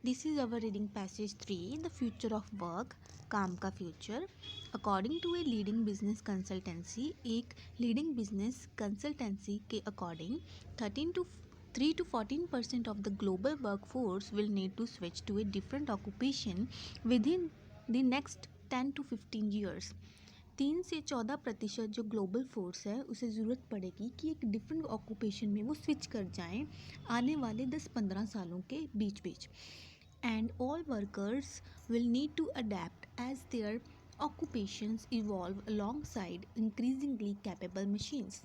This is our reading passage 3, The Future of Work, काम का future. According to a leading business consultancy, एक leading business consultancy के according 3 to 14% of the global workforce will need to switch to a different occupation within the next 10 to 15 years. 3 से 14% जो global force है उसे ज़रूरत पड़ेगी कि एक डिफरेंट ऑक्यूपेशन में वो स्विच कर जाएं आने वाले 10-15 सालों के बीच बीच. And all workers will need to adapt as their occupations evolve alongside increasingly capable machines.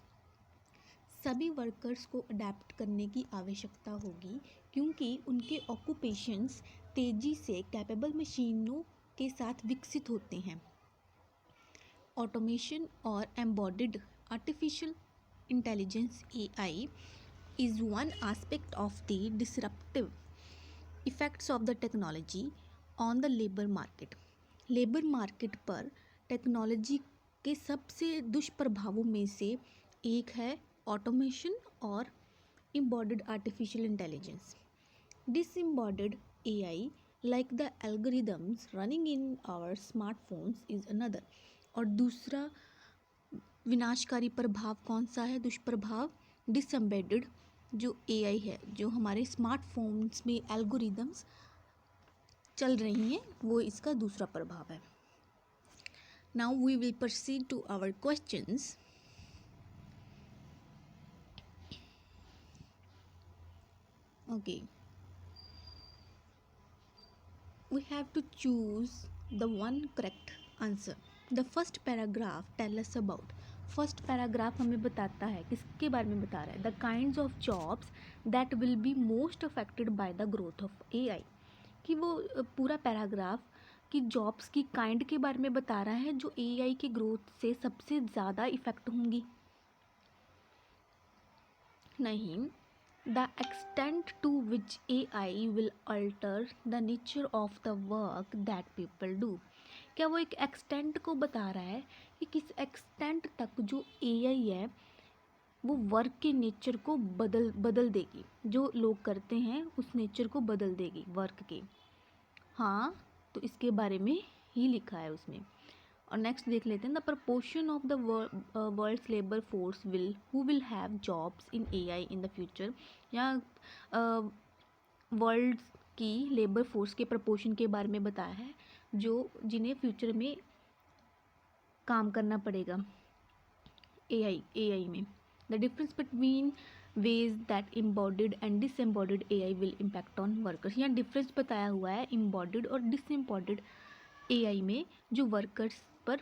सभी वर्कर्स को अडेप्ट करने की आवश्यकता होगी क्योंकि उनके ऑक्यूपेशंस तेज़ी से कैपेबल मशीनों के साथ विकसित होते हैं. ऑटोमेशन और embodied artificial intelligence (AI) is one aspect of the disruptive effects of the technology on the labour market. Labour market पर टेक्नोलॉजी के सबसे दुष्प्रभावों में से एक है ऑटोमेशन और embedded artificial intelligence. Disembedded AI like the algorithms running in our smartphones is another. और दूसरा विनाशकारी प्रभाव कौन सा है, दुष्प्रभाव? डिसएम्बेडेड जो AI है, जो हमारे स्मार्टफोन्स में एल्गोरिदम्स चल रही हैं, वो इसका दूसरा प्रभाव है. Now we will proceed to our questions. Okay, we have to choose the one correct answer. The first paragraph tell us about. First paragraph हमें बताता है, किसके बारे में बता रहा है? The kinds of jobs that will be most affected by the growth of AI. कि वो पूरा पैराग्राफ कि जॉब्स की काइंड के बारे में बता रहा है जो AI की ग्रोथ से सबसे ज़्यादा इफ़ेक्ट होंगी. नहीं, the extent to which AI will alter the nature of the work that people do. क्या वो एक एक्सटेंट को बता रहा है कि किस एक्सटेंट तक जो AI है वो वर्क के नेचर को बदल देगी, जो लोग करते हैं उस नेचर को बदल देगी वर्क के. हाँ, तो इसके बारे में ही लिखा है उसमें. और नेक्स्ट देख लेते हैं. The proportion of the world's labour force who will have jobs in AI in the future. या वर्ल्ड की लेबर फोर्स के प्रपोर्शन के बारे में बताया है जो जिन्हें फ्यूचर में काम करना पड़ेगा AI में. The difference between ways that embodied and disembodied AI will impact on workers. यहाँ डिफरेंस बताया हुआ है एम्बॉडिड और डिसएम्बॉडिड AI में जो वर्कर्स पर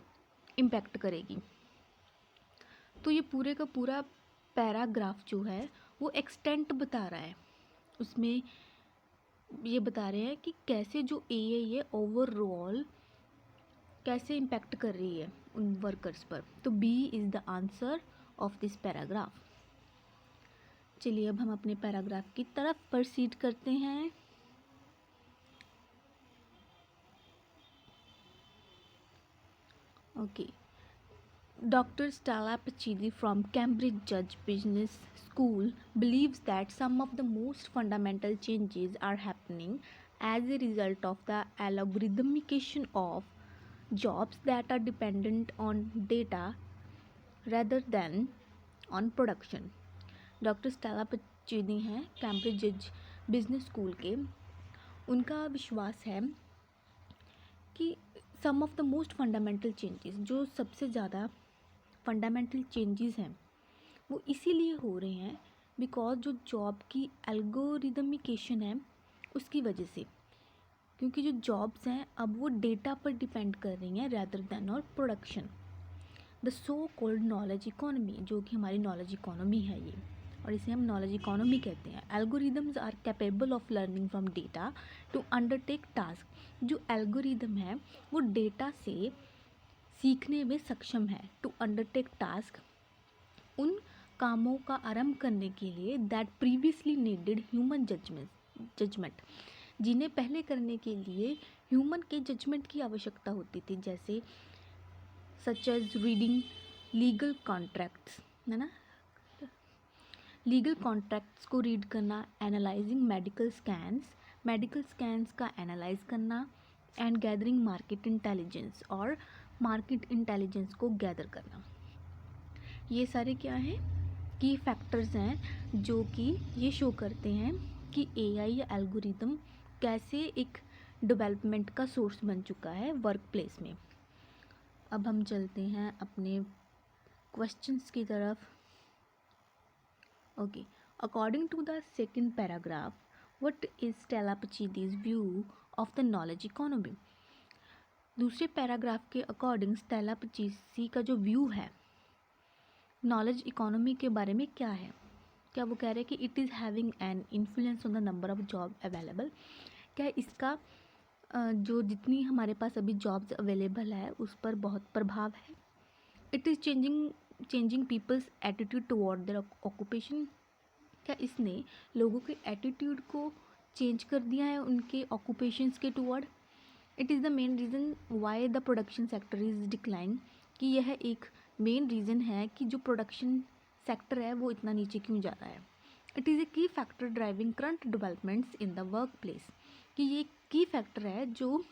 इम्पैक्ट करेगी. तो ये पूरे का पूरा पैराग्राफ जो है वो एक्सटेंट बता रहा है. उसमें ये बता रहे हैं कि कैसे जो AI है ओवरऑल कैसे इम्पैक्ट कर रही है उन वर्कर्स पर. तो B is the answer of this paragraph. चलिए अब हम अपने पैराग्राफ की तरफ प्रोसीड करते हैं. Okay. Dr. Stella Pachidi from Cambridge Judge Business School believes that some of the most fundamental changes are happening as a result of the algorithmication of jobs that are dependent on data rather than on production. Doctor Stella Pachidi हैं Cambridge जज business school के. उनका विश्वास है कि some of the most fundamental changes, जो सबसे ज़्यादा फंडामेंटल चेंजेस हैं वो इसीलिए हो रहे हैं बिकॉज जो जॉब की एल्गोरिदमिकेशन है उसकी वजह से. क्योंकि जो जॉब्स हैं अब वो डेटा पर डिपेंड कर रही हैं रैदर दैन और production. The so called knowledge economy, जो कि हमारी नॉलेज इकोनॉमी है ये, और इसे हम नॉलेज इकोनॉमी कहते हैं. Algorithms are capable of learning from data to undertake task. जो एल्गोरिदम है वो डेटा से सीखने में सक्षम है. टू अंडरटेक टास्क, उन कामों का आरंभ करने के लिए that previously needed human judgement, जिन्हें पहले करने के लिए ह्यूमन के जजमेंट की आवश्यकता होती थी. जैसे such as reading legal contracts, है ना, लीगल कॉन्ट्रैक्ट्स को रीड करना, analysing medical scans, medical scans का एनालाइज करना एंड गैदरिंग मार्केट इंटेलिजेंस, और मार्केट इंटेलिजेंस को गैदर करना। ये सारे क्या हैं, की फैक्टर्स हैं जो कि ये शो करते हैं कि एआई या एल्गोरिदम कैसे एक डेवलपमेंट का सोर्स बन चुका है वर्क प्लेस में। अब हम चलते हैं अपने क्वेश्चंस की तरफ। Okay, according to the second paragraph, what is Stella Pachidi's view of the knowledge economy. दूसरे पैराग्राफ के अकॉर्डिंग स्टेला पचीसी का जो व्यू है नॉलेज इकोनॉमी के बारे में क्या है, क्या वो कह रहे हैं कि it is having an influence on the number of job available, क्या इसका जो जितनी हमारे पास अभी जॉब्स अवेलेबल है उस पर बहुत प्रभाव है। It is changing people's attitude toward their occupation, क्या इसने लोगों के एटीट्यूड को चेंज कर दिया है उनके ऑक्यूपेशंस के toward. It is the main reason why the production sector is decline, कि यह एक मेन रीज़न है कि जो प्रोडक्शन सेक्टर है वो इतना नीचे क्यों जा रहा है। इट इज़ ए की factor driving current developments in the work place, कि ये की फैक्टर है जो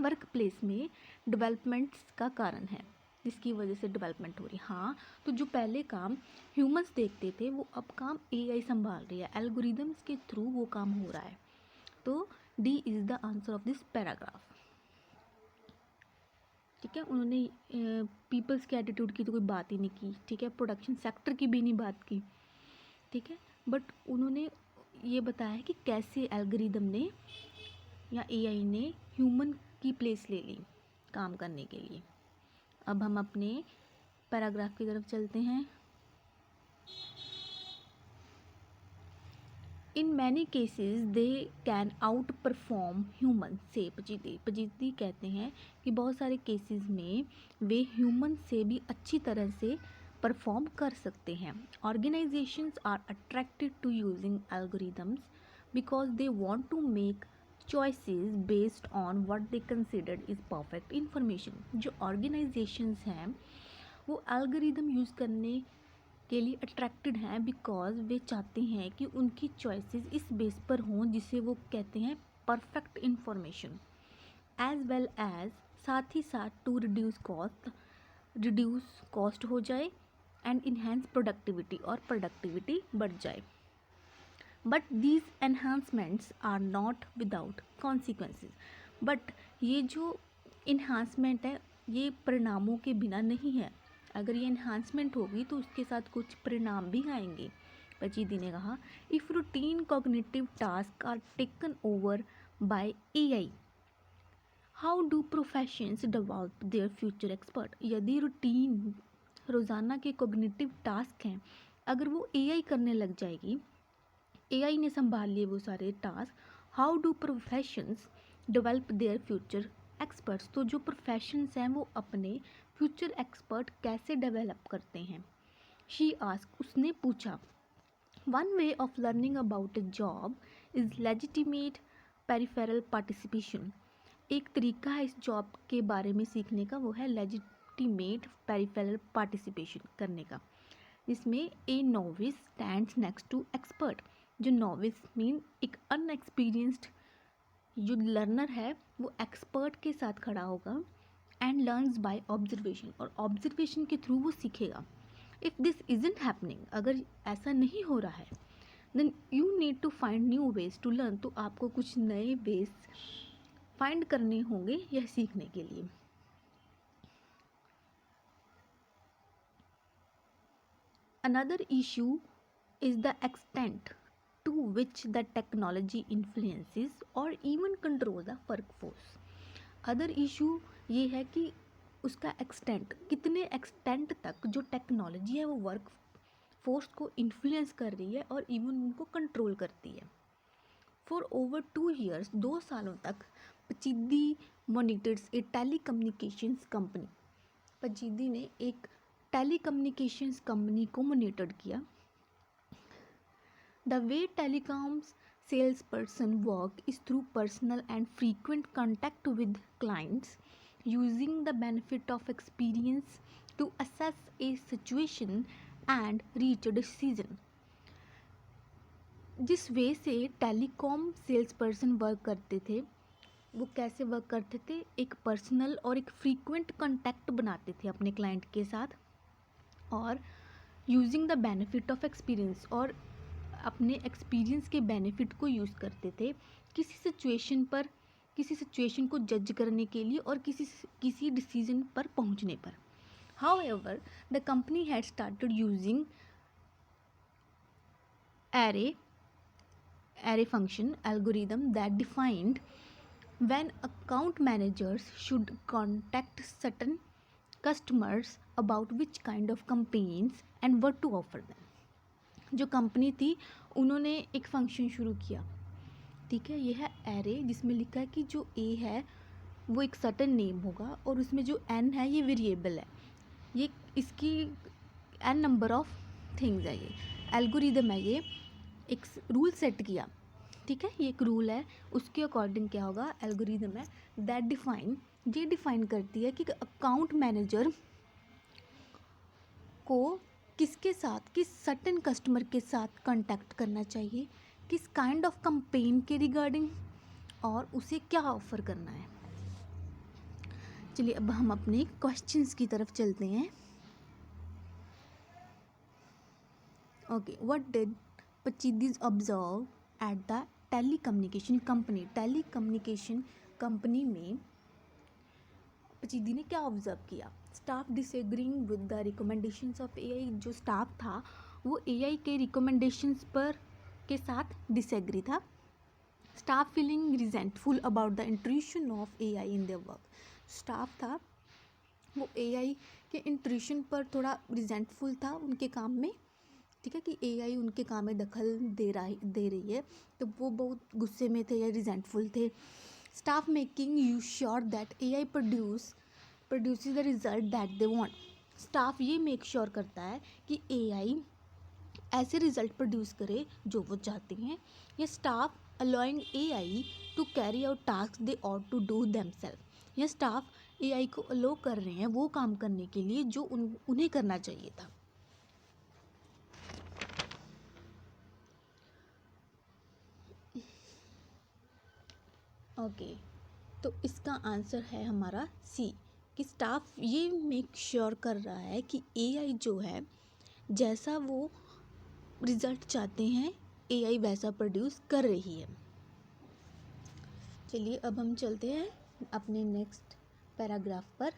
वर्क प्लेस में डेवलपमेंट्स का कारण है, जिसकी वजह से डेवलपमेंट हो रही है। हाँ, तो जो पहले काम ह्यूमंस देखते थे वो अब काम एआई संभाल रही है, एल्गोरिदम्स के थ्रू वो काम हो रहा है। तो D is the answer of this paragraph. ठीक है, उन्होंने पीपल्स के एटीट्यूड की तो कोई बात ही नहीं की, ठीक है, प्रोडक्शन सेक्टर की भी नहीं बात की, ठीक है, बट उन्होंने ये बताया कि कैसे एल्गोरिदम ने या एआई ने ह्यूमन की प्लेस ले ली काम करने के लिए। अब हम अपने पैराग्राफ की तरफ चलते हैं। In many cases they can out perform human से पजीती कहते हैं कि बहुत सारे केसेस में वे ह्यूमन से भी अच्छी तरह से परफॉर्म कर सकते हैं। Organisations are attracted to using algorithms because they want to make choices based on what they considered is perfect information. जो ऑर्गेनाइजेशंस हैं वो एल्गोरिदम यूज़ करने के लिए अट्रैक्टेड हैं बिकॉज वे चाहते हैं कि उनकी चॉइसेस इस बेस पर हों जिसे वो कहते हैं perfect information, as well as साथ ही साथ टू रिड्यूस कॉस्ट हो जाए एंड इन्हेंस प्रोडक्टिविटी, और प्रोडक्टिविटी बढ़ जाए। But these enhancements are not without consequences, but ये जो इन्हांसमेंट है ये परिणामों के बिना नहीं है। अगर ये इन्हांसमेंट होगी तो उसके साथ कुछ परिणाम भी आएंगे। पचीदी ने कहा, if routine cognitive task are taken over by AI, how do professions develop their future expert. यदि रूटीन रोज़ाना के कॉग्निटिव टास्क हैं अगर वो एआई करने लग जाएगी, एआई ने संभाल लिए वो सारे task, how do professions develop their future experts, तो जो प्रोफेशंस हैं वो अपने फ्यूचर एक्सपर्ट कैसे डेवलप करते हैं। शी आस्क, उसने पूछा, one way of learning about a job is legitimate peripheral participation, एक तरीका है इस जॉब के बारे में सीखने का, वो है लेजिटिमेट पेरिफेरल पार्टिसिपेशन करने का, जिसमें a novice stands next to expert. जो नोविस मीन एक अनएक्सपीरियंस्ड जो लर्नर है वो एक्सपर्ट के साथ खड़ा होगा, एंड लर्न्स बाय ऑब्जर्वेशन, और ऑब्जर्वेशन के थ्रू वो सीखेगा। इफ़ दिस इजंट हैपनिंग, अगर ऐसा नहीं हो रहा है, then you need to find new ways to learn, तो आपको कुछ नए वेज फाइंड करने होंगे यह सीखने के लिए। Another issue is the extent to which the technology influences or even controls the workforce. Other issue ये है कि उसका एक्सटेंट, कितने एक्सटेंट तक जो टेक्नोलॉजी है वो वर्क फोर्स को इन्फ्लुएंस कर रही है और इवन उनको कंट्रोल करती है। फॉर ओवर 2 years, 2 सालों तक पचीदी मॉनिटर्स ए टेली कम्युनिकेशंस कंपनी, पचीदी ने एक टेली कम्युनिकेशंस कंपनी को मॉनिटर किया। The way telecoms salesperson work is through personal and frequent contact with clients, using the benefit of experience to assess a situation and reach a decision. जिस वे से telecom sales person work करते थे, वो कैसे work करते थे, एक personal और एक फ्रीक्वेंट कांटेक्ट बनाते थे अपने क्लाइंट के साथ, और using the benefit of experience, और अपने एक्सपीरियंस के बेनिफिट को यूज़ करते थे किसी सिचुएशन को जज करने के लिए और किसी डिसीजन पर पहुंचने पर. However, the company had started using array function algorithm that defined when account managers should contact certain customers about which kind of campaigns and what to offer them. जो कंपनी थी उन्होंने एक फंक्शन शुरू किया, ठीक है. ये है एरे, जिसमें लिखा है कि जो ए है वो एक सर्टेन नेम होगा और उसमें जो एन है ये वेरिएबल है, ये इसकी एन नंबर ऑफ थिंग्स है. ये एल्गोरिदम है, ये एक रूल सेट किया, ठीक है. ये एक रूल है, उसके अकॉर्डिंग क्या होगा, एल्गोरिदम है. दैट ये डिफाइन करती है कि अकाउंट मैनेजर को किसके साथ, किस सर्टेन कस्टमर के साथ कांटेक्ट करना चाहिए, किस काइंड ऑफ कंपेन के रिगार्डिंग, और उसे क्या ऑफ़र करना है. चलिए अब हम अपने क्वेश्चंस की तरफ चलते हैं. Okay, what did Pachidi's observe at the telecommunication company में पचीदी ने क्या ऑब्जर्व किया. Staff disagreeing with the recommendations of AI. जो स्टाफ था वो एआई के रिकमेंडेशंस पर के साथ डिसएग्री था. Staff feeling resentful about the intrusion of AI in their work. Staff था वो एआई के इंट्रूशन पर थोड़ा रिजेंटफुल था उनके काम में, ठीक है, कि एआई उनके काम में दखल दे रही है, तो वो बहुत गुस्से में थे या रिजेंटफुल थे. Staff making you sure that AI produces the result that they want. Staff ये मेक श्योर करता है कि एआई ऐसे रिजल्ट प्रोड्यूस करे जो वो चाहते हैं. या staff allowing AI to carry out task they ought to do themselves. या स्टाफ एआई को अलो कर रहे हैं वो काम करने के लिए जो उन्हें करना चाहिए था. ओके, तो इसका आंसर है हमारा सी, कि स्टाफ ये मेक श्योर कर रहा है कि एआई जो है जैसा वो रिज़ल्ट चाहते हैं एआई वैसा प्रोड्यूस कर रही है. चलिए अब हम चलते हैं अपने नेक्स्ट पैराग्राफ पर.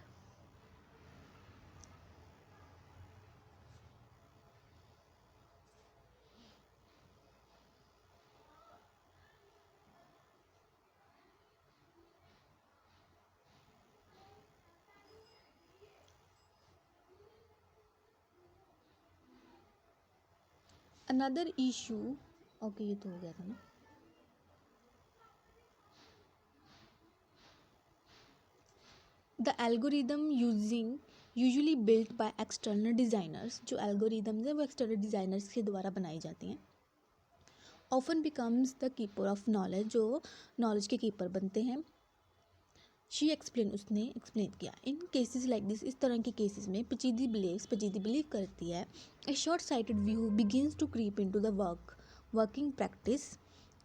अनदर इशू, ओके ये तो हो गया था ना. The algorithm usually built by external designers. जो एल्गोरिदम्स हैं वो एक्सटर्नल डिज़ाइनर्स के द्वारा बनाई जाती हैं. Often becomes the keeper of knowledge. जो नॉलेज के कीपर बनते हैं. उसने एक्सप्लेन किया. इन केसेस लाइक दिस, इस तरह के केसेस में पचीदी बिलीव करती है a short sighted view begins to creep into the working practice.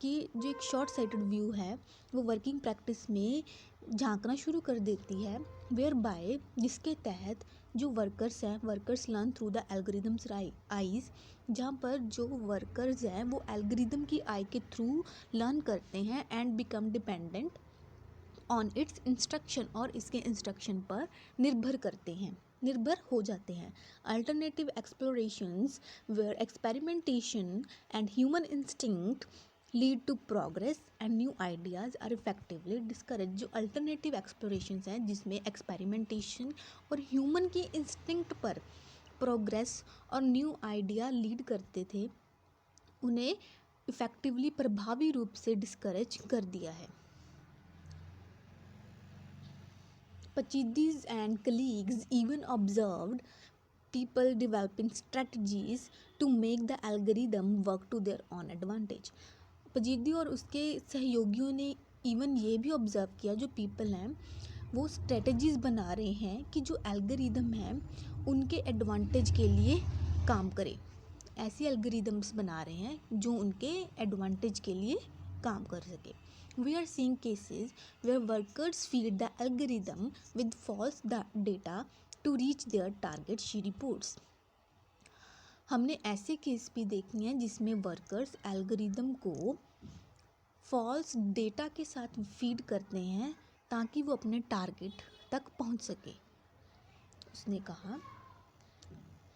कि जो एक शॉर्ट साइटेड व्यू है वो वर्किंग प्रैक्टिस में झांकना शुरू कर देती है. वेयर बाय, जिसके तहत जो workers learn through the algorithms eyes. जहाँ पर जो वर्कर्स हैं वो एल्गोरिदम की आई के थ्रू लर्न करते हैं and become dependent on its instruction, और इसके इंस्ट्रक्शन पर निर्भर हो जाते हैं. Alternative explorations where experimentation and human instinct lead to progress and new ideas are effectively discourage. जो अल्टरनेटिव एक्सप्लोरेशंस हैं जिसमें एक्सपेरिमेंटेशन और ह्यूमन की इंस्टिंक्ट पर प्रोग्रेस और न्यू आइडिया लीड करते थे, उन्हें इफ़ेक्टिवली प्रभावी रूप से डिस्करेज कर दिया है. Pachidis and colleagues even observed people developing strategies to make the algorithm work to their own advantage. पचीदी और उसके सहयोगियों ने इवन ये भी ऑब्ज़र्व किया, जो पीपल हैं वो स्ट्रेटजीज़ बना रहे हैं कि जो एल्गोरिदम है उनके एडवांटेज के लिए काम करे. ऐसी एल्गोरिदम्स बना रहे हैं जो उनके एडवांटेज के लिए काम कर सके. We are seeing cases where workers feed the algorithm with false data to reach their target, she reports. हमने ऐसे केस भी देखे हैं जिसमें वर्कर्स एल्गोरिदम को फॉल्स डेटा के साथ फीड करते हैं ताकि वो अपने टारगेट तक पहुंच सके. उसने कहा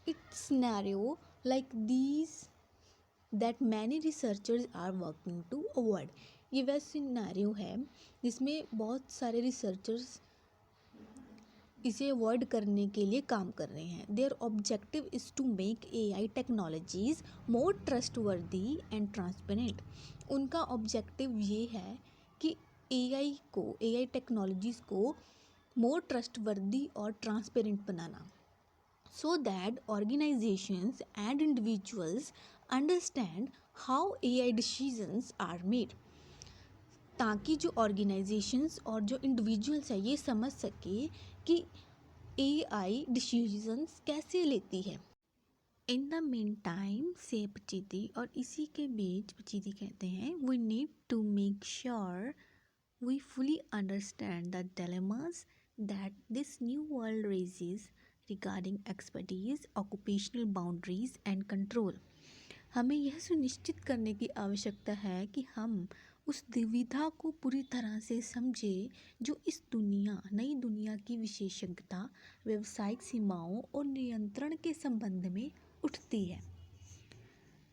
it's scenario like these that many researchers are working to avoid. ये वह सिनेरियो है जिसमें बहुत सारे रिसर्चर्स इसे अवॉइड करने के लिए काम कर रहे हैं. Their objective is to make AI technologies more trustworthy and transparent. उनका ऑब्जेक्टिव ये है कि AI टेक्नोलॉजीज़ को मोर ट्रस्टवर्दी और ट्रांसपेरेंट बनाना, so that organizations and individuals understand how AI decisions are made. ताकि जो ऑर्गेनाइजेशंस और जो इंडिविजुअल्स है ये समझ सके कि AI डिसीजंस कैसे लेती है. इन द मेन टाइम से पचीती, और इसी के बीच पचीती कहते हैं we need to make sure we fully understand the dilemmas that this new world raises regarding expertise, occupational boundaries and control. हमें यह सुनिश्चित करने की आवश्यकता है कि हम उस दुविधा को पूरी तरह से समझें जो इस नई दुनिया की विशेषज्ञता, व्यावसायिक सीमाओं और नियंत्रण के संबंध में उठती है.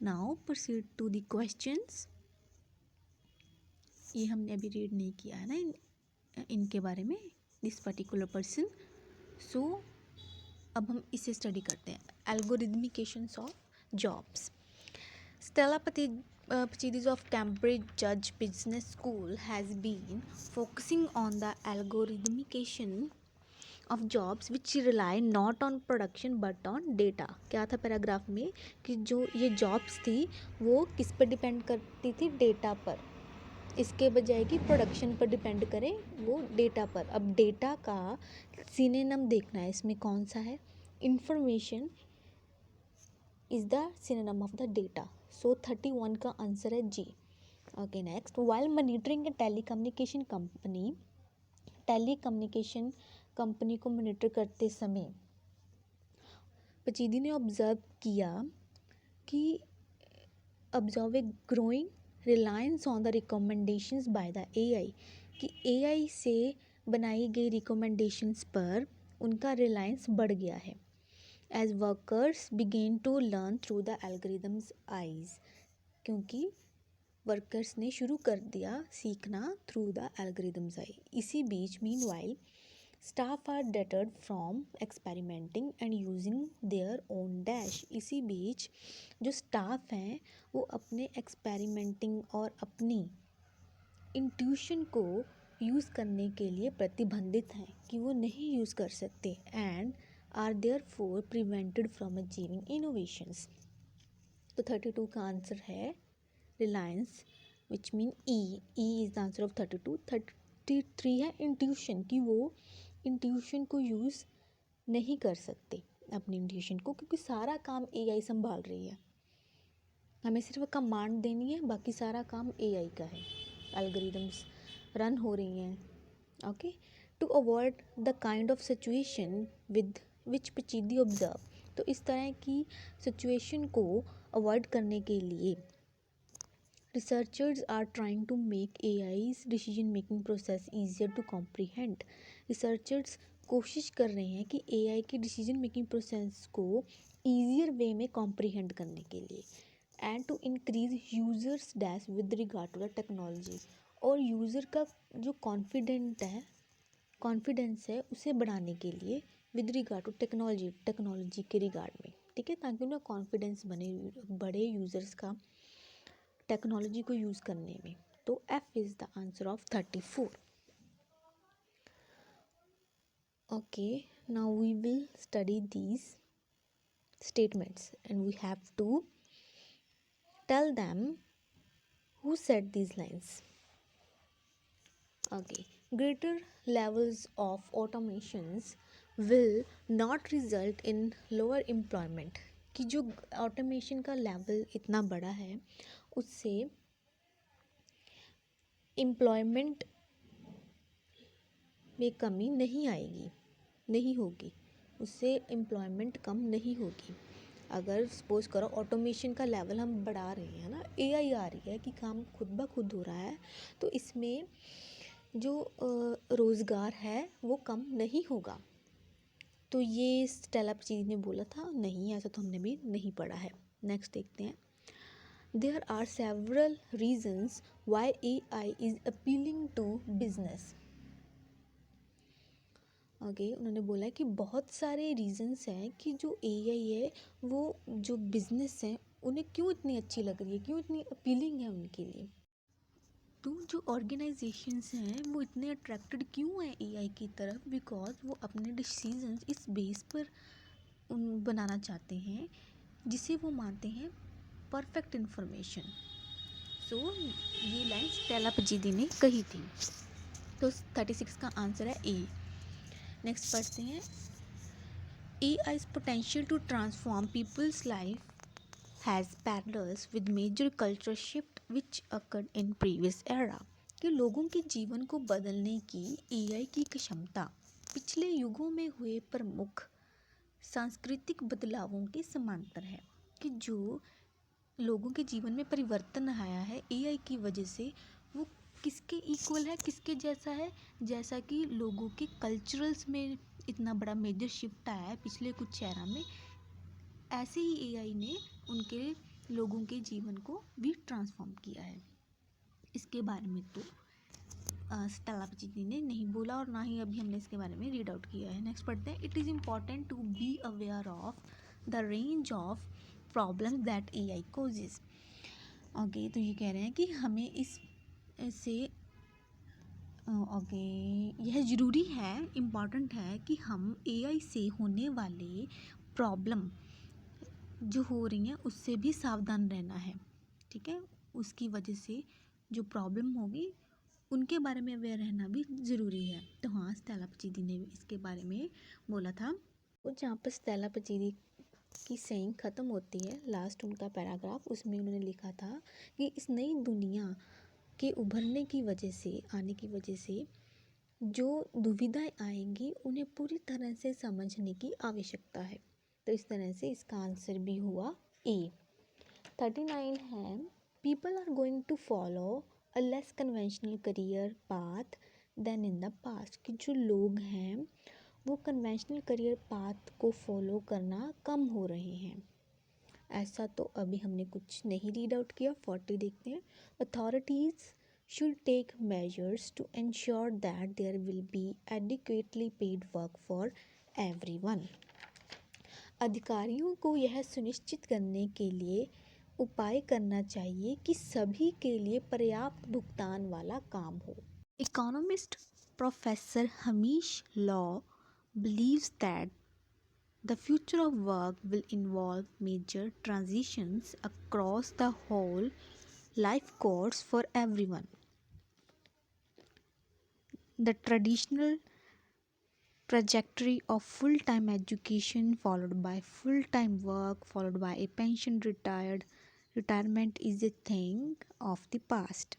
Now proceed to the questions. ये हमने अभी रीड नहीं किया है ना इनके बारे में, दिस पर्टिकुलर पर्सन. सो अब हम इसे स्टडी करते हैं. Algorithmications of jobs. Stella Pachidis of Cambridge Judge Business School has been focusing on the algorithmication of jobs which rely not on production but on data. क्या था पैराग्राफ में कि जो ये जॉब्स थी वो किस पर डिपेंड करती थी, डेटा पर. इसके बजाय कि प्रोडक्शन पर डिपेंड करें, वो डेटा पर. अब डेटा का सिनोनिम देखना है, इसमें कौन सा है. Information is the synonym of the data. So 31 का आंसर है जी. Okay next. While monitoring a telecommunication company को मॉनिटर करते समय पचीदी ने ऑब्जर्व किया कि observe a growing reliance on the recommendations by the AI, कि AI से बनाई गई रिकमेंडेशंस पर उनका रिलायंस बढ़ गया है. As workers begin to learn through the algorithm's eyes, क्योंकि वर्कर्स ने शुरू कर दिया सीखना थ्रू द algorithm's eye. इसी बीच meanwhile staff are deterred from experimenting and using their own dash. इसी बीच जो स्टाफ हैं वो अपने एक्सपेरिमेंटिंग और अपनी इंट्यूशन को यूज़ करने के लिए प्रतिबंधित हैं कि वो नहीं यूज़ कर सकते, and are therefore prevented from achieving innovations. तो 32 का आंसर है Reliance, which mean E is the answer of 32. 33 है इंट्यूशन, कि वो इंट्यूशन को यूज़ नहीं कर सकते अपनी इंट्यूशन को, क्योंकि सारा काम AI संभाल रही है. हमें सिर्फ कमांड देनी है, बाकी सारा काम AI का है. एल्गोरिदम्स रन हो रही हैं. Okay. To avoid the kind of situation with which पचीदी ऑब्जर्व. तो इस तरह की सिचुएशन को अवॉइड करने के लिए researchers are trying to make AI's decision making process easier to comprehend. Researchers कोशिश कर रहे हैं कि AI की डिसीजन मेकिंग प्रोसेस को ईजियर वे में कॉम्प्रीहेंड करने के लिए, and to increase users dash with regard to the technology. और यूज़र का जो कॉन्फिडेंस है उसे बढ़ाने के लिए विद रिगार्ड टू टेक्नोलॉजी के रिगार्ड में. ठीक है, ताकि उन्हें कॉन्फिडेंस बढ़े यूज़र्स का टेक्नोलॉजी को यूज़ करने में. तो F is the answer of 34. Okay, now we will study these statements and we have to tell them who said these lines. Okay, greater levels of automations will not result in lower employment. कि जो automation का level इतना बड़ा है उससे employment में कमी नहीं आएगी, नहीं होगी, उससे एम्प्लॉयमेंट कम नहीं होगी। अगर सपोज करो ऑटोमेशन का लेवल हम बढ़ा रहे हैं ना, एआई आ रही है कि काम खुद ब खुद हो रहा है, तो इसमें जो रोज़गार है वो कम नहीं होगा। तो ये स्टेला पचीदी ने बोला था, नहीं ऐसा तो हमने भी नहीं पढ़ा है। नेक्स्ट देखते हैं। There are several reasons why AI is appealing to business. आगे उन्होंने बोला कि बहुत सारे रीजंस हैं कि जो एआई है वो जो बिजनेस है उन्हें क्यों इतनी अच्छी लग रही है, क्यों इतनी अपीलिंग है उनके लिए। तो जो ऑर्गेनाइजेशंस हैं वो इतने अट्रैक्टेड क्यों हैं एआई की तरफ, बिकॉज वो अपने डिसीजंस इस बेस पर बनाना चाहते हैं जिसे वो मानते हैं परफेक्ट इन्फॉर्मेशन। सो ये लाइन स्टेला पचीदी ने कही थी। तो 36 का आंसर है ए। नेक्स्ट पढ़ते हैं। AI's potential to transform people's life has parallels with major cultural shift which occurred in previous era। कि लोगों के जीवन को बदलने की AI की क्षमता पिछले युगों में हुए प्रमुख सांस्कृतिक बदलावों के समांतर है। कि जो लोगों के जीवन में परिवर्तन आया है AI की वजह से, वो किसके इक्वल है, किसके जैसा है, जैसा कि लोगों के कल्चरल्स में इतना बड़ा मेजर शिफ्ट आया है पिछले कुछ एरा में, ऐसे ही एआई ने उनके लोगों के जीवन को भी ट्रांसफॉर्म किया है। इसके बारे में तो स्टेला पचीदी ने नहीं बोला और ना ही अभी हमने इसके बारे में रीड आउट किया है। नेक्स्ट पढ़ते हैं। It is important to be aware of the range of problem that AI causes. Okay, तो ये कह रहे हैं कि हमें इससे ओके यह ज़रूरी है, इम्पॉर्टेंट है कि हम एआई से होने वाले प्रॉब्लम जो हो रही हैं उससे भी सावधान रहना है। ठीक है, उसकी वजह से जो प्रॉब्लम होगी उनके बारे में अवेयर रहना भी ज़रूरी है। तो हाँ, स्टेला पचीदी ने इसके बारे में बोला था। और जहाँ पर स्टेला पचीदी की सेइंग ख़त्म होती है, लास्ट उनका पैराग्राफ, उसमें उन्होंने लिखा था कि इस नई दुनिया के उभरने की वजह से, आने की वजह से जो दुविधाएं आएंगी उन्हें पूरी तरह से समझने की आवश्यकता है। तो इस तरह से इसका आंसर भी हुआ ए। 39 है। People are going to follow a less conventional career path than in the past. कि जो लोग हैं वो कन्वेंशनल करियर पाथ को फॉलो करना कम हो रहे हैं। ऐसा तो अभी हमने कुछ नहीं रीड आउट किया। 40 देखते हैं। Authorities should take measures to ensure that there will be adequately paid work for everyone। अधिकारियों को यह सुनिश्चित करने के लिए उपाय करना चाहिए कि सभी के लिए पर्याप्त भुगतान वाला काम हो। Economist professor Hamish law believes that the future of work will involve major transitions across the whole life course for everyone। The traditional trajectory of full-time education followed by full-time work followed by a retirement is a thing of the past।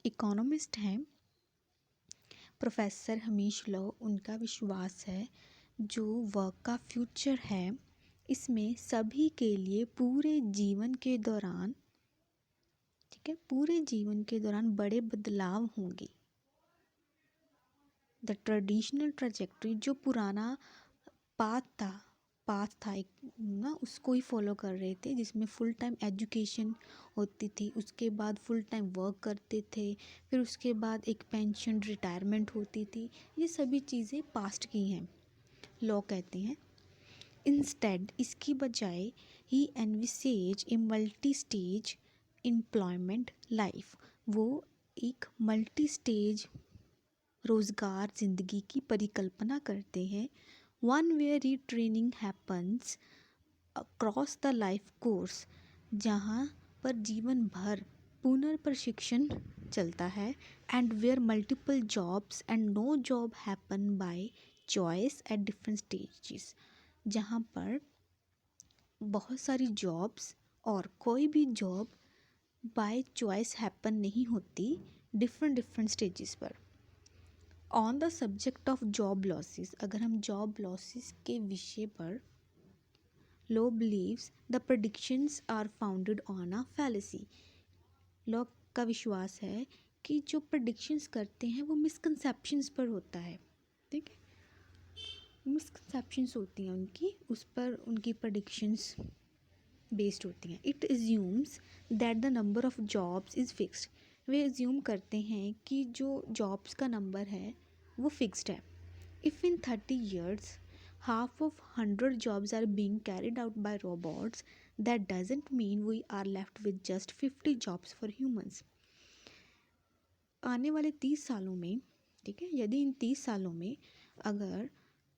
Economist हैं professor Hamish law, उनका विश्वास है जो work का future है इसमें सभी के लिए पूरे जीवन के दौरान, ठीक है, पूरे जीवन के दौरान बड़े बदलाव होंगे। द ट्रेडिशनल ट्रैजेक्टरी, जो पुराना पाथ था एक ना, उसको ही फॉलो कर रहे थे जिसमें फुल टाइम एजुकेशन होती थी, उसके बाद फुल टाइम वर्क करते थे, फिर उसके बाद एक पेंशन रिटायरमेंट होती थी। ये सभी चीज़ें पास्ट की हैं, लॉ कहते हैं। इंस्टेड, इसकी बजाय ही envisages a multi stage employment life, वो एक मल्टी स्टेज रोज़गार ज़िंदगी की परिकल्पना करते हैं। One where retraining happens across the life course, जहाँ पर जीवन भर पुनर्प्रशिक्षण चलता है। And where multiple jobs and no job happen by choice at different stages, जहाँ पर बहुत सारी जॉब्स और कोई भी जॉब बाय चॉइस हैपन नहीं होती डिफरेंट स्टेजेस पर। On the subject of job losses, अगर हम जॉब लॉसेस के विषय पर, Lowe believes the predictions are founded on a fallacy. लोग का विश्वास है कि जो प्रेडिक्शंस करते हैं वो मिसकंसेप्शंस पर होता है। ठीक है, मिसकंसेप्शंस होती हैं उनकी, उस पर उनकी प्रेडिक्शंस बेस्ड होती हैं। It assumes that the number of jobs is fixed. Way assume करते हैं कि जो जॉब्स का नंबर है वो फिक्स्ड है। If in 30 years half of 100 jobs are being carried out by robots, that doesn't mean we are left with just 50 jobs for humans. आने वाले 30 सालों में, ठीक है, यदि इन 30 सालों में अगर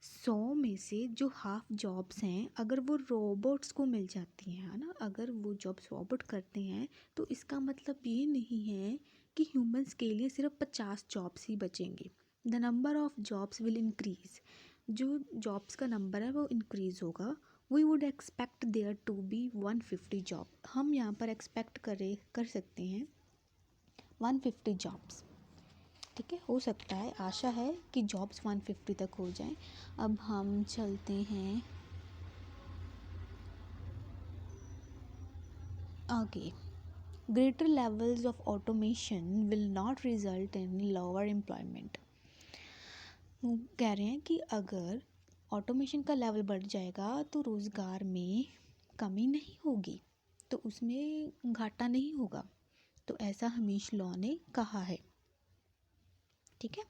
100 में से जो हाफ जॉब्स हैं अगर वो रोबोट्स को मिल जाती हैं, है ना, अगर वो जॉब्स रोबोट करते हैं, तो इसका मतलब ये नहीं है कि ह्यूमंस के लिए सिर्फ 50 जॉब्स ही बचेंगे। The number of jobs will increase, जो जॉब्स का नंबर है वो इंक्रीज़ होगा। We would expect there to be 150 job, हम यहाँ पर एक्सपेक्ट कर सकते हैं 150 जॉब्स। ठीक है, हो सकता है, आशा है कि जॉब्स 150 तक हो जाएं। अब हम चलते हैं आगे। Greater levels of automation will not result in lower employment. वो कह रहे हैं कि अगर ऑटोमेशन का लेवल बढ़ जाएगा तो रोज़गार में कमी नहीं होगी, तो उसमें घाटा नहीं होगा, तो ऐसा हमीश लॉ ने कहा है। ठीक है,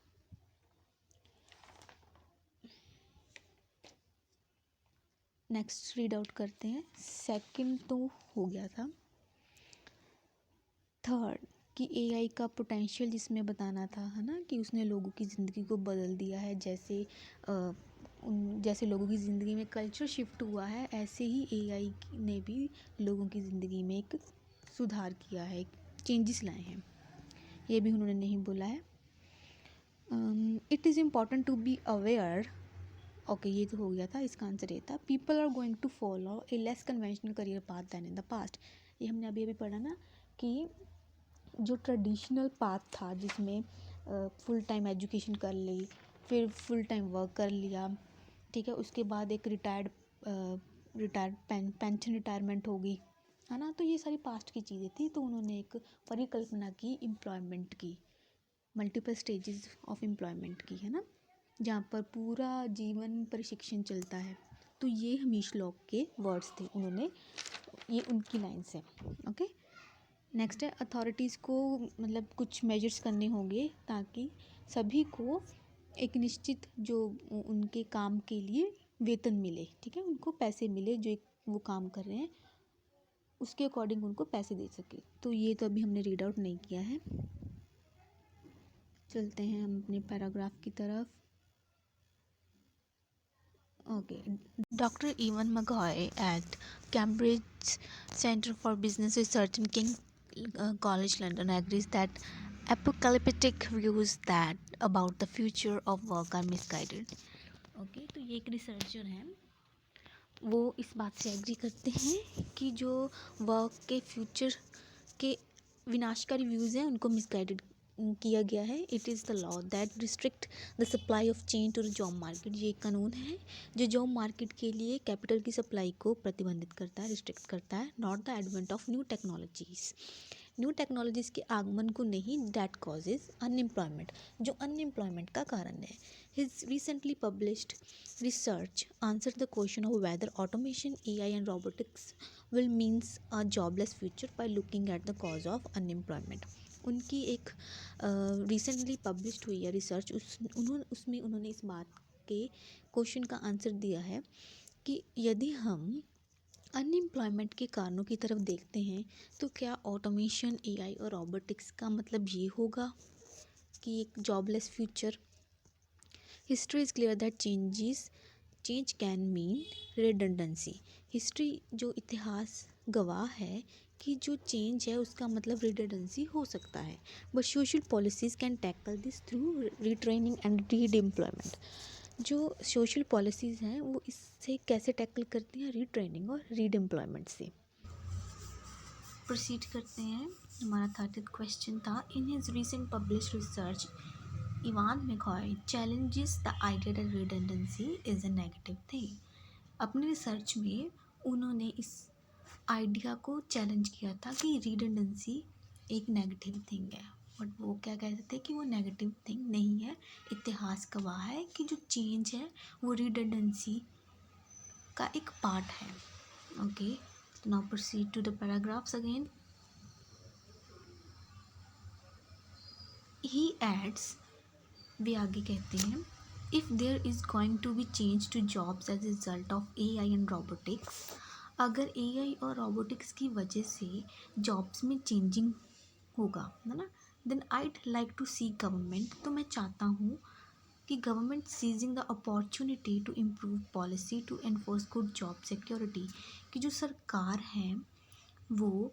नेक्स्ट रीड आउट करते हैं। सेकंड तो हो गया था, थर्ड कि एआई का पोटेंशियल जिसमें बताना था, है ना, कि उसने लोगों की ज़िंदगी को बदल दिया है। जैसे लोगों की ज़िंदगी में कल्चर शिफ्ट हुआ है, ऐसे ही एआई ने भी लोगों की ज़िंदगी में एक सुधार किया है, चेंजेस लाए हैं, ये भी उन्होंने नहीं बोला है। It is important to be aware, okay, ये तो हो गया था, इसका आंसर ये था। People are going to follow a less conventional career path than in the past. ये हमने अभी पढ़ा ना कि जो ट्रेडिशनल पाथ था जिसमें फुल टाइम एजुकेशन कर ली, फिर फुल टाइम वर्क कर लिया, ठीक है, उसके बाद एक पेंशन रिटायरमेंट होगी, है ना, तो ये सारी पास्ट की चीज़ें थी। तो उन्होंने एक परिकल्पना की एम्प्लॉयमेंट की, मल्टीपल स्टेजेस ऑफ एम्प्लॉयमेंट की, है ना, जहाँ पर पूरा जीवन प्रशिक्षण चलता है। तो ये हमीश लॉक के वर्ड्स थे, उन्होंने, ये उनकी लाइन्स है। ओके, नेक्स्ट है अथॉरिटीज़ को मतलब कुछ मेजर्स करने होंगे ताकि सभी को एक निश्चित जो उनके काम के लिए वेतन मिले, ठीक है, उनको पैसे मिले, जो वो काम कर रहे हैं उसके अकॉर्डिंग उनको पैसे दे सके। तो ये तो अभी हमने रीड आउट नहीं किया है। चलते हैं हम अपने पैराग्राफ की तरफ। Okay, doctor Ewan McGaughey at Cambridge Centre for Business Research in King College London agrees that apocalyptic views that about the future of work are misguided. Okay, तो ये एक रिसर्चर हैं, वो इस बात से एग्री करते हैं कि जो वर्क के फ्यूचर के विनाशकारी व्यूज़ हैं उनको मिसगाइडेड किया गया है। It is the law that restrict the supply of chain to the job market. ये एक कानून है जो जॉब मार्केट के लिए कैपिटल की सप्लाई को प्रतिबंधित करता है, रिस्ट्रिक्ट करता है। Not the advent of new technologies, new technologies के आगमन को नहीं, दैट कॉजेज अनएम्प्लॉयमेंट, जो अनएम्प्लॉयमेंट का कारण है। His recently published research answer the question of whether automation, AI and robotics will means a jobless future by looking at the cause of unemployment. उनकी एक रिसेंटली पब्लिश्ड हुई है research, उसमें उन्होंने इस बात के क्वेश्चन का आंसर दिया है कि यदि हम अनएम्प्लॉयमेंट के कारणों की तरफ देखते हैं तो क्या ऑटोमेशन, एआई और रोबोटिक्स का मतलब ये होगा कि एक jobless future. History is clear that change can mean redundancy. History, जो इतिहास गवाह है कि जो चेंज है उसका मतलब रिडंडेंसी हो सकता है। But social policies can tackle this through retraining and read employment. जो सोशल पॉलिसीज़ हैं वो इससे कैसे टैकल करती हैं, रीट्रेनिंग और रीड से। प्रोसीड करते हैं। हमारा 30th क्वेश्चन था, in his recent publish research Ivan McCoy challenges the idea that redundancy is a negative thing. अपने रिसर्च में उन्होंने इस आइडिया को चैलेंज किया था कि रिडंडेंसी एक नेगेटिव थिंग है, बट वो क्या कहते थे कि वो नेगेटिव थिंग नहीं है। इतिहास गवाह है कि जो चेंज है वो रिडंडेंसी का एक पार्ट है। Okay, now proceed to the paragraphs again. He adds, वे आगे कहते हैं, if there is going to be change to jobs as result of AI and robotics, अगर एआई और रोबोटिक्स की वजह से जॉब्स में चेंजिंग होगा, है ना, then I'd like to see government, तो मैं चाहता हूँ कि government seizing the opportunity to improve policy to enforce good job security, कि जो सरकार है वो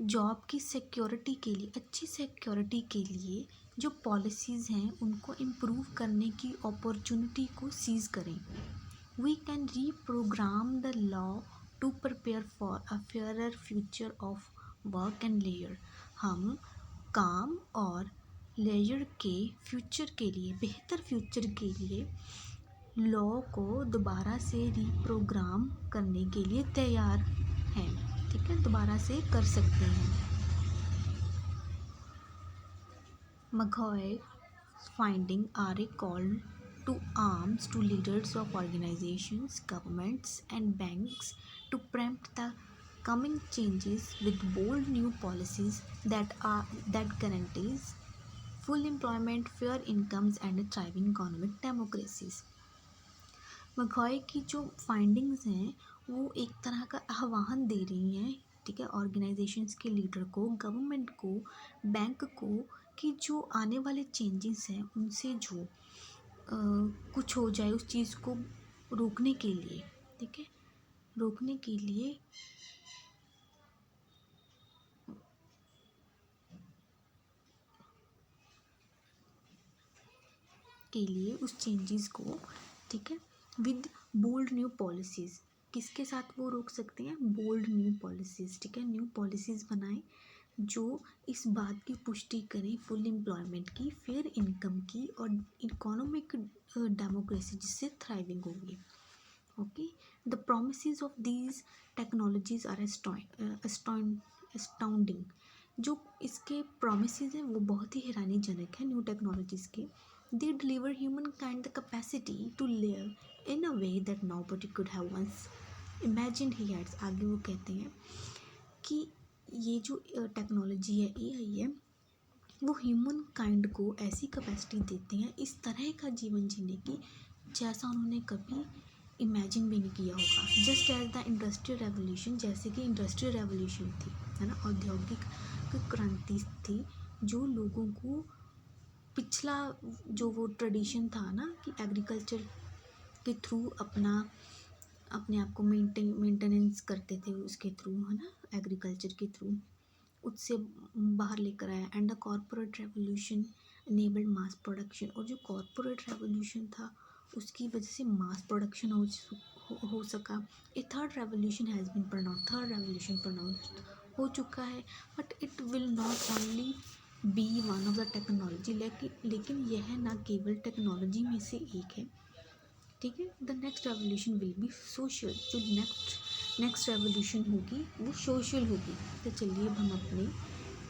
जॉब की सिक्योरिटी के लिए, अच्छी सिक्योरिटी के लिए जो पॉलिसीज़ हैं उनको इम्प्रूव करने की अपॉर्चुनिटी को सीज़ करें। We can reprogram the law to prepare for a fairer future of work and layer, हम काम और लेयर के फ्यूचर के लिए, बेहतर फ्यूचर के लिए लॉ को दोबारा से रीप्रोग्राम करने के लिए तैयार हैं। ठीक है, दोबारा से कर सकते हैं। McCoy's findings are a call to arms to leaders of organizations, governments, and banks to preempt the coming changes with bold new policies that guarantees full employment, fair incomes, and a thriving economic democracies. मघॉय की जो findings हैं वो एक तरह का आह्वान दे रही हैं, ठीक है, ऑर्गेनाइजेशंस के लीडर को, गवर्नमेंट को, बैंक को, कि जो आने वाले चेंजेस हैं उनसे जो कुछ हो जाए उस चीज़ को रोकने के लिए, ठीक है, रोकने के लिए उस चेंजेस को, ठीक है, विद बोल्ड न्यू पॉलिसीज़, किसके साथ वो रोक सकते हैं, बोल्ड न्यू पॉलिसीज़, ठीक है, न्यू पॉलिसीज़ बनाएं जो इस बात की पुष्टि करें फुल एम्प्लॉयमेंट की, फेयर इनकम की और इकोनॉमिक डेमोक्रेसी जिससे थ्राइविंग होगी। Okay, the promises of these technologies are astounding, जो इसके प्रोमिसेस हैं वो बहुत ही हैरानीजनक है न्यू टेक्नोलॉजीज़ के। They deliver humankind the capacity to live in a way that nobody could have once imagined. He adds, आगे वो कहते हैं कि ये जो टेक्नोलॉजी है, एआई है, वो ह्यूमन काइंड को ऐसी कैपेसिटी देते हैं इस तरह का जीवन जीने की जैसा उन्होंने कभी इमेजिन भी नहीं किया होगा। Just as the industrial revolution, जैसे कि इंडस्ट्रियल रेवोल्यूशन थी, है ना, औद्योगिक क्रांति थी, जो लोगों को पिछला जो वो ट्रेडिशन था ना कि एग्रीकल्चर के थ्रू अपने आप को मेंटेनेंस करते थे उसके थ्रू, है ना, एग्रीकल्चर के थ्रू, उससे बाहर लेकर आया। And the corporate revolution enabled mass production, और जो कॉरपोरेट रेवोल्यूशन था उसकी वजह से मास प्रोडक्शन हो सका। A third revolution has been pronounced, third revolution pronounced हो चुका है, but it will not only be one of the technology, लेकिन यह ना केवल टेक्नोलॉजी में से एक है, ठीक है। The next revolution will be social, जो नेक्स्ट रेवोल्यूशन होगी वो सोशल होगी। तो चलिए अब हम अपने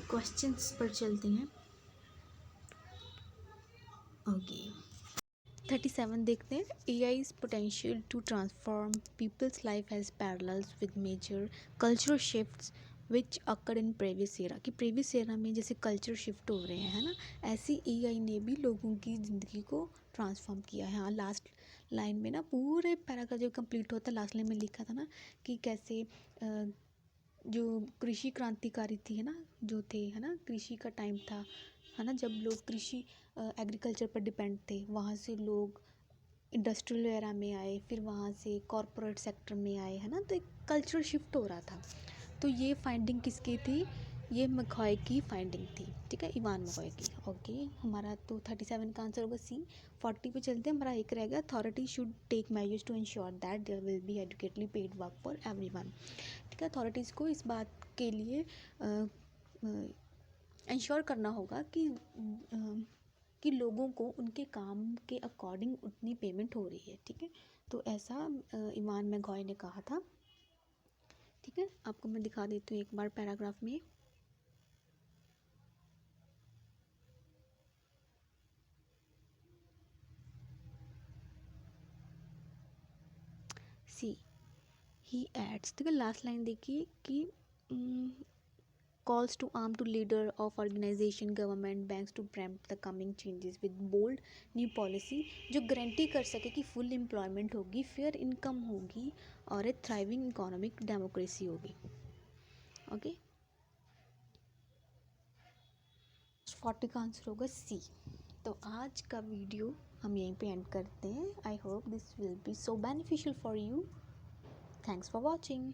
क्वेश्चंस पर चलते हैं। ओके, 37 देखते हैं। AI's potential to transform people's life has parallels with major cultural shifts which occurred in previous era, कि previous era में जैसे कल्चर शिफ्ट हो रहे हैं, है ना, ऐसी AI ने भी लोगों की ज़िंदगी को ट्रांसफॉर्म किया है। हाँ, लास्ट लाइन में ना, पूरे पैराग्राफ जब कंप्लीट होता है लास्ट लाइन में लिखा था ना कि कैसे जो कृषि क्रांतिकारी थी, है ना, जो थे, है ना, कृषि का टाइम था, है ना, जब लोग कृषि एग्रीकल्चर पर डिपेंड थे, वहाँ से लोग इंडस्ट्रियल एरा में आए, फिर वहाँ से कॉरपोरेट सेक्टर में आए, है ना, तो एक कल्चरल शिफ्ट हो रहा था। तो ये फाइंडिंग किसकी थी, ये मकॉय की फाइंडिंग थी, ठीक है, इवान मकॉय की। ओके, हमारा तो 37 का आंसर होगा सी। 40 पे चलते हैं, हमारा एक रह गया, authority should take measures to ensure that there will be adequately paid work for everyone. ठीक है, अथॉरिटीज़ को इस बात के लिए इंश्योर करना होगा कि लोगों को उनके काम के अकॉर्डिंग उतनी पेमेंट हो रही है। ठीक है, तो ऐसा इवान मकॉय ने कहा था। ठीक है, आपको मैं दिखा देती हूँ एक बार पैराग्राफ में। सी ही एड्स, ठीक है, लास्ट लाइन देखिए कि calls to arm to leader of organization government banks to preempt the coming changes with bold new policy जो गारंटी कर सके कि फुल एम्प्लॉयमेंट होगी, फेयर इनकम होगी और एक थ्राइविंग इकोनॉमिक डेमोक्रेसी होगी। ओके, 40 का आंसर होगा सी। तो आज का वीडियो हम यहीं पे एंड करते हैं। I hope this will be so beneficial for you. Thanks for watching.